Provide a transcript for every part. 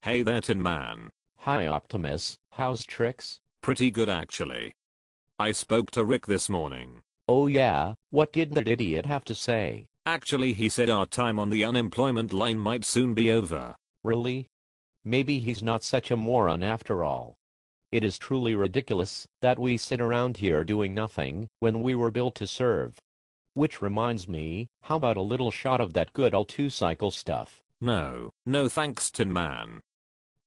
Hey there, Tin Man. Hi Optimus, how's tricks? Pretty good actually. I spoke to Rick this morning. Oh yeah, what did that idiot have to say? Actually, he said our time on the unemployment line might soon be over. Really? Maybe he's not such a moron after all. It is truly ridiculous that we sit around here doing nothing when we were built to serve. Which reminds me, how about a little shot of that good old two-cycle stuff? No thanks, Tin Man.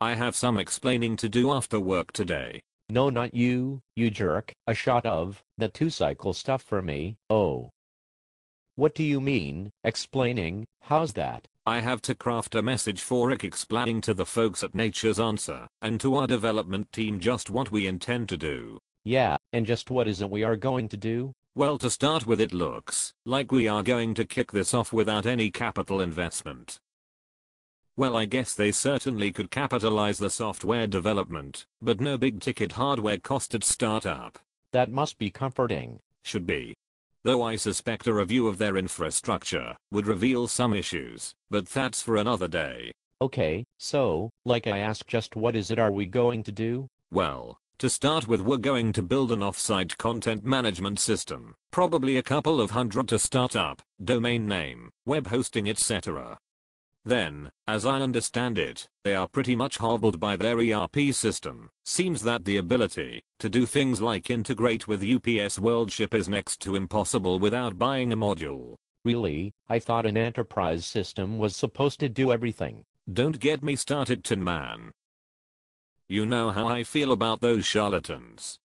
I have some explaining to do after work today. No, not you, you jerk. A shot of the two-cycle stuff for me. Oh. What do you mean, explaining? How's that? I have to craft a message for Rick explaining to the folks at Nature's Answer and to our development team just what we intend to do. Yeah, and just what isn't we are going to do? Well, to start with, it looks like we are going to kick this off without any capital investment. Well, I guess they certainly could capitalize the software development, but no big ticket hardware cost at startup. That must be comforting. Should be. Though I suspect a review of their infrastructure would reveal some issues, but that's for another day. Okay, so, like I asked, just what is it are we going to do? Well, to start with, we're going to build an off-site content management system, probably a couple of hundred to start up, domain name, web hosting, etc. Then, as I understand it, they are pretty much hobbled by their ERP system. Seems that the ability to do things like integrate with UPS WorldShip is next to impossible without buying a module. Really? I thought an enterprise system was supposed to do everything. Don't get me started, Tin Man. You know how I feel about those charlatans.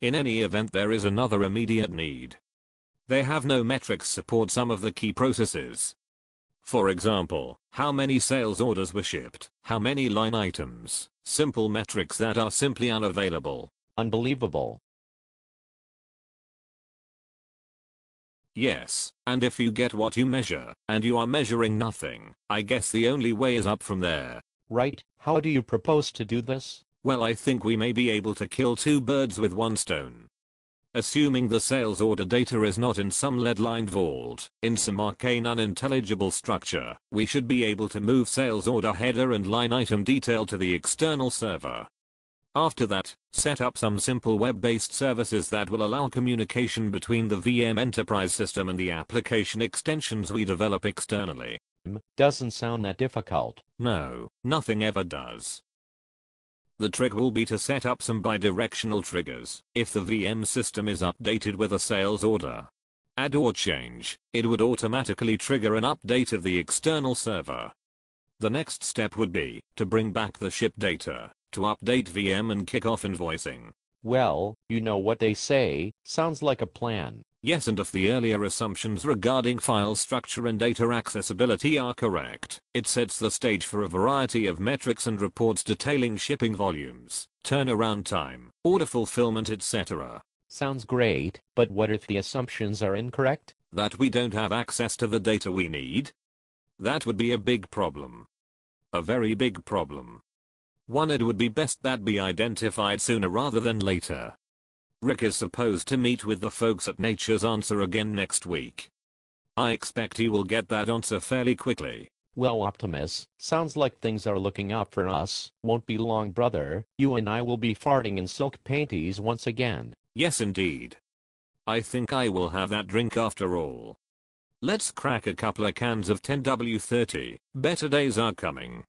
In any event, there is another immediate need. They have no metrics support some of the key processes. For example, how many sales orders were shipped, how many line items, simple metrics that are simply unavailable. Unbelievable. Yes, and if you get what you measure, and you are measuring nothing, I guess the only way is up from there. Right, how do you propose to do this? Well, I think we may be able to kill two birds with one stone. Assuming the sales order data is not in some lead-lined vault, in some arcane unintelligible structure, we should be able to move sales order header and line item detail to the external server. After that, set up some simple web-based services that will allow communication between the VM enterprise system and the application extensions we develop externally. Doesn't sound that difficult. No, nothing ever does. The trick will be to set up some bidirectional triggers. If the VM system is updated with a sales order, add or change, it would automatically trigger an update of the external server. The next step would be to bring back the ship data, to update VM and kick off invoicing. Well, you know what they say, sounds like a plan. Yes, and if the earlier assumptions regarding file structure and data accessibility are correct, it sets the stage for a variety of metrics and reports detailing shipping volumes, turnaround time, order fulfillment, etc. Sounds great, but what if the assumptions are incorrect? That we don't have access to the data we need? That would be a big problem. A very big problem. One, it would be best that be identified sooner rather than later. Rick is supposed to meet with the folks at Nature's Answer again next week. I expect he will get that answer fairly quickly. Well, Optimus, sounds like things are looking up for us. Won't be long, brother. You and I will be farting in silk panties once again. Yes, indeed. I think I will have that drink after all. Let's crack a couple of cans of 10W30. Better days are coming.